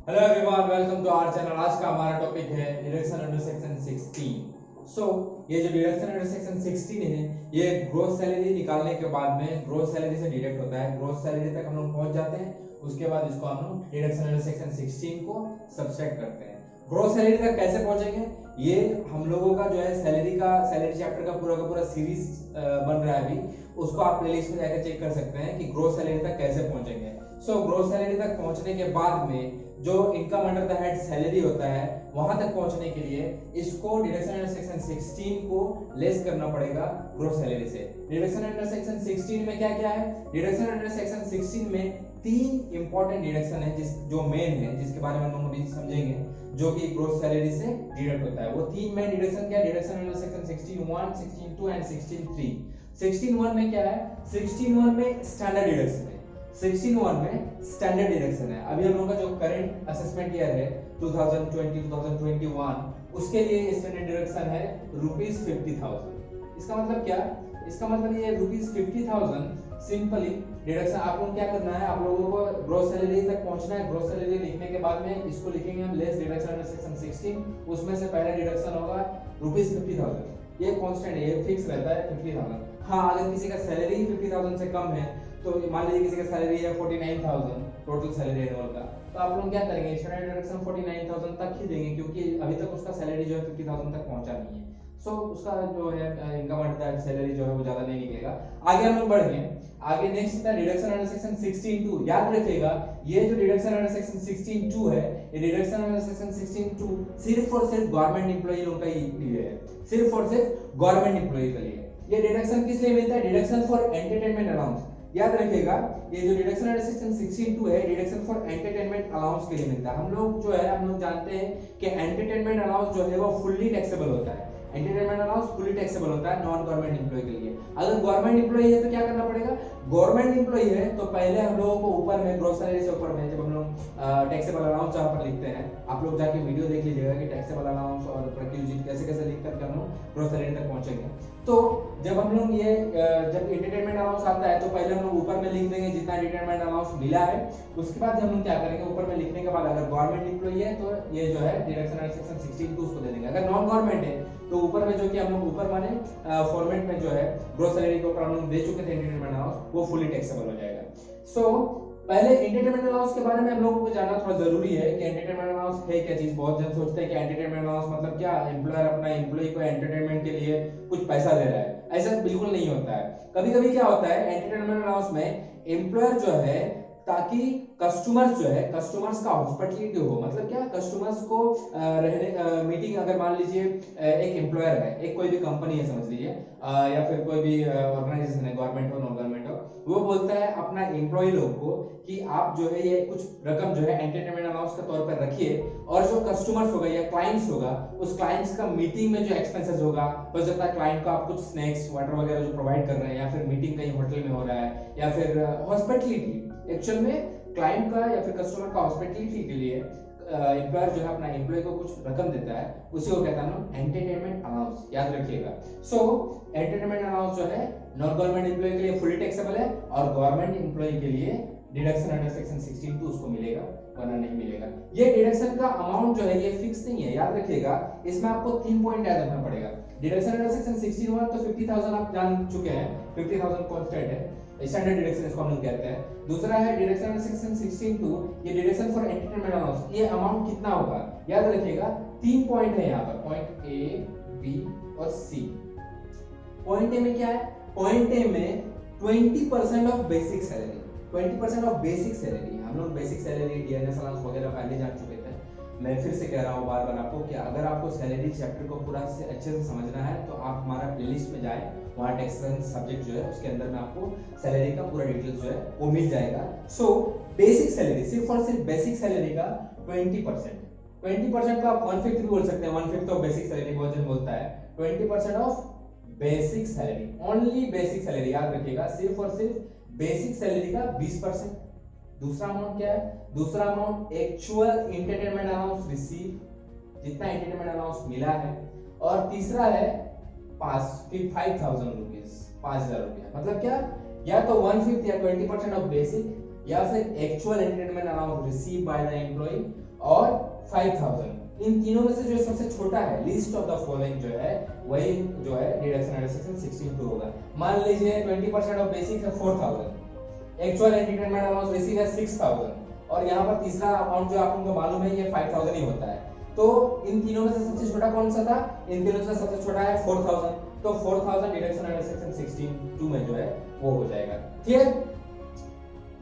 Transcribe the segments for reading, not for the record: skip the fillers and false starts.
Hello everyone, welcome to our channel. आज का हमारा टॉपिक है डिडक्शन अंडर सेक्शन 16। ये जो डिडक्शन अंडर सेक्शन 16 है, ये ग्रोस सैलरी निकालने के बाद में ग्रोस सैलरी से डिडक्ट होता है। ग्रोस सैलरी तक हम लोग पहुंच जाते हैं, उसके बाद इसको हम लोग डिडक्शन अंडर सेक्शन 16 को सब्सट्रैक्ट करते हैं। ग्रोस सैलरी तक कैसे पहुंचेंगे, ये हम लोगों का जो है सैलरी चैप्टर का पूरा सीरीज बन रहा है अभी, उसको आप प्लेलिस्ट में जाकर चेक कर सकते हैं कि ग्रोस सैलरी तक कैसे पहुंचेंगे। ग्रोस सैलरी तक पहुंचने के बाद में जो income under the head salary होता है, वहां तक पहुंचने के लिए इसको डिडक्शन अंडर सेक्शन 16 को लेस करना पड़ेगा ग्रोस सैलरी से। डिडक्शन अंडर सेक्शन 16 में क्या क्या है? डिडक्शन अंडर सेक्शन 16 में तीन इंपॉर्टेंट डिडक्शन है जो मेन है, जिसके बारे में हम लोग अभी समझेंगे, जो कि ग्रोस सैलरी से डिडक्ट होता है। वो तीन मेन डिडक्शन क्या है? Deduction under section 16(1), 16(2) and 16(3). 16(1) में क्या है? 16(1) में स्टैंडर्ड डिडक्शन है। 16(1) में स्टैंडर्ड डिडक्शन है। अभी हम लोगों का जो करंट असेसमेंट ईयर है 2020-2021, उसके लिए स्टैंडर्ड डिडक्शन है ₹50,000। इसका मतलब क्या? इसका मतलब ये ₹50,000 सिंपली डिडक्शन। आप लोग क्या करना है, आप लोगों को ग्रोस सैलरी तक पहुंचना है। ग्रोस सैलरी लिखने के बाद में इसको लिखेंगे हम लेस डिडक्शन अंडर सेक्शन 16। उसमें से पहला डिडक्शन होगा ₹50,000। ये कांस्टेंट है, ये फिक्स रहता है 50,000। हाँ, अगर किसी का सैलरी 50,000 से कम है, तो मान लीजिए किसी का सैलरी है 49,000 टोटल सैलरी एनुअल का, तो आप लोग क्या करेंगे, स्टैंडर्ड डिडक्शन 49,000 तक ही देंगे, क्योंकि अभी तक उसका सैलरी जो है 50,000 तक पहुंचा नहीं है। उसका जो है इनकम अंडर सैलरी जो है वो ज्यादा नहीं निकलेगा। आगे हम लोग बढ़ेंगे। आगे नेक्स्ट है डिडक्शन अंडर सेक्शन 16(2). याद रखिएगा, ये जो डिडक्शन अंडर सेक्शन 16(2) है, ये डिडक्शन अंडर सेक्शन 16(2) सिर्फ और सिर्फ गवर्नमेंट एम्प्लॉई लोगों का लिए है, सिर्फ और सिर्फ गवर्नमेंट एम्प्लॉई के लिए। ये डिडक्शन किस लिए मिलता है? Deduction for entertainment allowance. याद रखिएगा, ये जो डिडक्शन अंडर सेक्शन 16(2) है, डिडक्शन फॉर एंटरटेनमेंट अलाउंस के लिए मिलता है। हम लोग जानते हैं कि एंटरटेनमेंट अलाउंस जो है वो फुल्ली टैक्सेबल होता है। एंटरटेनमेंट अलाउंस फुल्ली टैक्सेबल होता है नॉन गवर्नमेंट एम्प्लॉय के लिए। अगर गवर्नमेंट एम्प्लॉय है तो क्या करना पड़ेगा? गवर्नमेंट एम्प्लॉय है तो पहले हम लोगों को ऊपर में ग्रॉस सैलरी से ऊपर में जब हम लोग टैक्सेबल अलाउंस जहां पर लिखते हैं, आप लोग जाके वीडियो देख लीजिएगा कि टैक्सेबल अलाउंस और प्रिक्विजिट कैसे कैसे लिखकर हम लोग ग्रॉस सैलरी तक पहुंचेंगे। तो जब हम लोग ये जब एंटरटेनमेंट अलाउंस आता है तो पहले हम लोग ऊपर में लिख देंगे जितना एंटरटेनमेंट अलाउंस मिला है। उसके बाद हम लोग क्या करेंगे, ऊपर में लिखने के बाद अगर गवर्नमेंट एम्प्लॉय है तो ये जो है डिडक्शन अंडर सेक्शन 16(2) उसको दे देंगे। अगर नॉन गवर्नमेंट है तो ऊपर में जो कि हम लोग ऊपर माने फॉर्मेट में जो है ग्रॉस सैलरी के ऊपर हम लोग दे चुके थे एंटरटेनमेंट अलाउंस, वो फुली टैक्सेबल हो जाएगा। पहले एंटरटेनमेंट अलाउंस के बारे में हम लोगों को जानना थोड़ा जरूरी है कि एंटरटेनमेंट अलाउंस है क्या चीज। बहुत जन सोचते हैं कि एंटरटेनमेंट अलाउंस मतलब क्या, एम्प्लॉयर अपना एम्प्लॉय को एंटरटेनमेंट के लिए कुछ पैसा दे रहा है। ऐसा बिल्कुल नहीं होता है। कभी कभी क्या होता है, एंटरटेनमेंट अलाउंस में एम्प्लॉयर जो है ताकि कस्टमर्स जो है, कस्टमर्स का हॉस्पिटलिटी हो, मतलब क्या, कस्टमर्स को रहने मीटिंग, अगर मान लीजिए एक एम्प्लॉयर है, एक कोई भी कंपनी है समझ लीजिए, या फिर कोई भी ऑर्गेनाइजेशन है, गवर्नमेंट हो नॉन गवर्नमेंट हो, वो बोलता है अपना एम्प्लॉय लोग को कि आप जो है ये कुछ रकम जो है एंटरटेनमेंट अलाउंस के तौर पर रखिए, और जो कस्टमर्स होगा या क्लाइंट्स होगा, उस क्लाइंट्स का मीटिंग में जो एक्सपेंसेस होगा, हो सकता है क्लाइंट को आप कुछ स्नैक्स वाटर वगैरह जो प्रोवाइड कर रहे हैं, या फिर मीटिंग कहीं होटल में हो रहा है, या फिर हॉस्पिटलिटी, एक्चुअल में क्लाइंट का या फिर कस्टमर का हॉस्पिटलिटी के लिए एम्प्लॉयर जो है अपना एम्प्लॉय को कुछ रकम देता है, उसी को कहता है एंटरटेनमेंट अलाउंस। याद रखिएगा। एंटरटेनमेंट अलाउंस जो है नॉन गवर्नमेंट एम्प्लॉय के लिए फुली टैक्सेबल है, और गवर्नमेंट एम्प्लॉय के लिए डिडक्शन अंडर सेक्शन 16(2) उसको मिलेगा, वरना नहीं मिलेगा। ये डिडक्शन का अमाउंट जो है ये फिक्स नहीं है, याद रखिएगा। इसमें आपको 3 पॉइंट याद रखना पड़ेगा। डिडक्शन अंडर सेक्शन 16(1) तो 50,000 आप जान चुके हैं, 50,000 कांस्टेंट है, स्टैंडर्ड डिडक्शन इसको हम लोग कहते हैं। दूसरा है डिडक्शन अंडर सेक्शन 16(2), ये डिडक्शन फॉर एंटरटेनमेंट अलाउंस, ये अमाउंट कितना होगा, याद रखिएगा। 3 पॉइंट है यहाँ पर, पॉइंट ए, बी और सी। पॉइंट ए में क्या है? पॉइंट ए में 20% of basic salary, 20% of basic salary. हम लोग बेसिक सैलरी, डीएनएस अलाउंस वगैरह पहले जान चुके थे। मैं फिर से कह रहा हूँ बार बार आपको कि अगर आपको सैलरी चैप्टर को पूरा से अच्छे से समझना है तो आप हमारा प्लेलिस्ट में जाएं, वहाँ टैक्सेशन सब्जेक्ट जो है उसके अंदर में आपको सैलरी का पूरा डिटेल्स जो है वो मिल जाएगा। बेसिक सैलरी, सिर्फ और सिर्फ बेसिक सैलरी का 20% को आप 1/5 भी बोल सकते हैं, 1/5 ऑफ बेसिक सैलरी बहुत जन बोलता है। 20% of basic salary, only basic salary, याद रखिएगा, सिर्फ और सिर्फ बेसिक सैलरी का 20%। दूसरा अमाउंट क्या है? दूसरा amount actual entertainment allowance receive, जितना एंटरटेनमेंट अलाउंस मिला है। और तीसरा है 5,000 रुपीज, 5,000 रुपया। मतलब क्या, या तो 1/5 या 20% ऑफ बेसिक, या फिर actual entertainment allowance receive by the employer, और 5000। इन तीनों में से जो सबसे छोटा है, लीस्ट ऑफ द फॉलोइंग जो है, वही जो है डिडक्शन अंडर सेक्शन 16(2) होगा। मान लीजिए 20% ऑफ बेसिक है 4000, एक्चुअल एंटरटेनमेंट अलाउंस बेसिक है 6000, और यहाँ पर तीसरा अमाउंट जो आप लोगों को मालूम है ये 5000 ही होता है। तो इन तीनों में से सबसे छोटा कौन सा था? इन तीनों में से सबसे छोटा है 4000, तो 4000 डिडक्शन अंडर सेक्शन 16(2) में जो है वो हो जाएगा। ठीक है,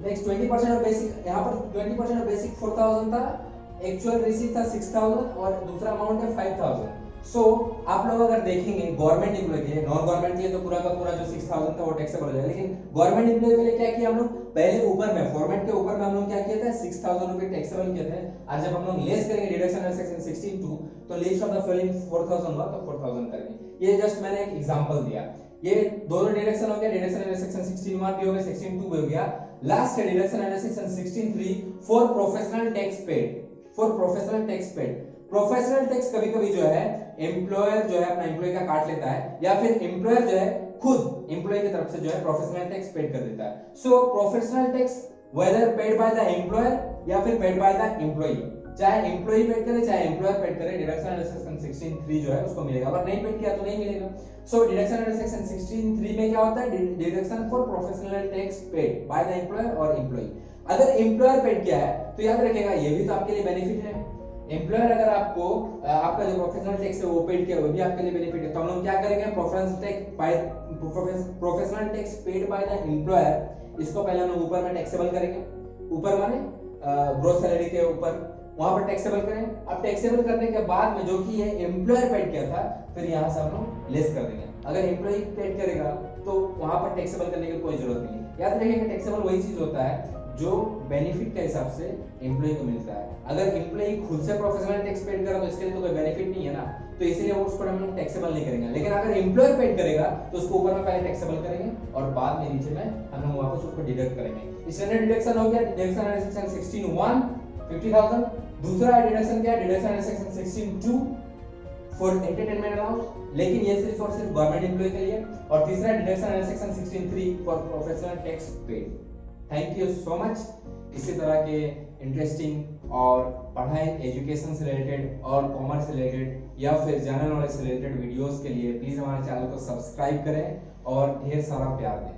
नेक्स्ट 20% ऑफ बेसिक, यहाँ पर 20% ऑफ बेसिक 4000 था, एक्चुअल रिसीव था 6000 और दूसरा अमाउंट है 5000। सो आप लोग अगर देखेंगे गवर्नमेंट एम्प्लॉय के लिए, नॉन गवर्नमेंट के लिए तो पूरा का पूरा जो 6000 था वो टैक्सेबल हो जाएगा, लेकिन गवर्नमेंट एम्प्लॉय के लिए क्या किया हम लोग? पहले ऊपर में फॉर्मेट के ऊपर में हम लोग क्या किया था? 6000 रुपए टैक्सेबल किए थे। आज जब हम लोग लेस करेंगे डिडक्शन अंडर सेक्शन 16(2) तो लिस्ट ऑफ द फॉलोइंग 4000 हुआ तो 4000 करेंगे। ये जस्ट मैंने एक एग्जांपल दिया। ये दोनों डिडक्शन हो गया, डिडक्शन अंडर सेक्शन 16(1) भी हो गया, 16(2) भी हो गया। लास्ट है deduction under section 16(3) for professional tax paid. For professional tax paid, professional tax कभी-कभी जो है एम्प्लॉयर जो है अपना एम्प्लॉय का काट लेता है, या फिर एम्प्लॉयर जो है खुद एम्प्लॉय की तरफ से जो है प्रोफेशनल टैक्स पेड कर देता है। So professional tax whether paid by the employer या फिर पेड बाय द एम्प्लॉई, चाहे एम्प्लॉई पेड करे चाहे एम्प्लॉयर पेड करे, डिडक्शन अंडर सेक्शन 16(3) जो है उसको मिलेगा, अगर नहीं पेड किया तो नहीं मिलेगा। सो डिडक्शन अंडर सेक्शन 16(3) में क्या होता है? Deduction for professional tax paid by the employer और एम्प्लॉई। अगर एम्प्लॉयर पेड किया है तो याद रखिएगा ये भी तो आपके लिए बेनिफिट है। एम्प्लॉयर अगर आपको आपका जो प्रोफेशनल टैक्स है वो पेड किया, वो भी आपके लिए बेनिफिट है। तो हम लोग क्या करेंगे? Professional tax paid by the employer, इसको पहले हम लोग ऊपर में टैक्सेबल करेंगे, ऊपर माने ग्रॉस सैलरी के ऊपर, वहां पर टैक्सेबल करें। अब टैक्सेबल करने के बाद में जो कि ये एम्प्लॉयर पेड किया था, फिर यहां से हम लोग लेस कर देंगे। अगर एम्प्लॉय पेड करेगा तो वहां पर टैक्सेबल करने की कोई जरूरत नहीं है। याद रखिएगा टैक्सेबल वही चीज होता है जो बेनिफिट के हिसाब से एम्प्लॉय को मिलता है। अगर एम्प्लॉय खुद से प्रोफेशनल टैक्स पेड करा तो इसके लिए तो कोई बेनिफिट नहीं है ना, तो इसीलिए वो उसको हम लोग टैक्सेबल नहीं करेंगे। लेकिन अगर एम्प्लॉयर पेड करेगा तो उसको ऊपर में पहले टैक्सेबल करेंगे और बाद में नीचे में हम लोग वापस उसको डिडक्ट करेंगे। स्टैंडर्ड डिडक्शन हो गया डिडक्शन अंडर सेक्शन 16(1) 50000। दूसरा डिडक्शन क्या है? Deduction under section 16(2) for entertainment allowance, लेकिन ये सिर्फ और सिर्फ गवर्नमेंट एम्प्लॉय के लिए। और तीसरा deduction under section 16(3) for professional tax paid. Thank you so much. इसी तरह के इंटरेस्टिंग और पढ़ाई, एजुकेशन से रिलेटेड और कॉमर्स से रिलेटेड या फिर जनरल नॉलेज से रिलेटेड वीडियोस के लिए प्लीज हमारे चैनल को सब्सक्राइब करें और ढेर सारा प्यार दें।